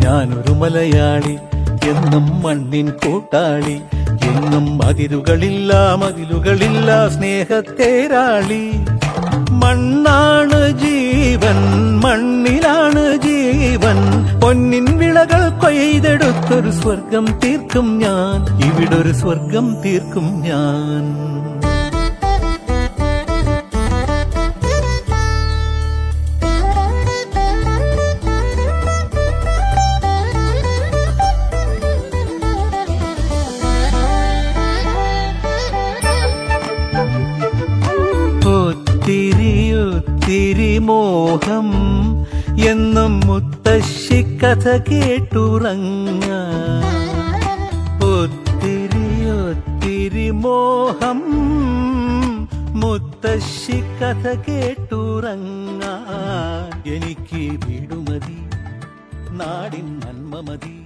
ഞാനൊരു മലയാളി, എന്നും മണ്ണിൻ കൂട്ടാളി, എന്നും മതിലുകളില്ല സ്നേഹത്തേരാളി. മണ്ണാണ് ജീവൻ, മണ്ണിലാണ് ജീവൻ, പൊന്നിൻ വിളകൾ കൊയ്തെടുത്തൊരു സ്വർഗം തീർക്കും ഞാൻ, ഇവിടൊരു സ്വർഗം തീർക്കും ഞാൻ. ഒത്തിരി മോഹം എന്നും മുത്തശ്ശി കഥ കേട്ടുറങ്ങ. ഒത്തിരി മോഹം മുത്തശ്ശി കഥ കേട്ടുറങ്ങ. എനിക്ക് വീടുമതി, നാടിൻ നന്മ മതി.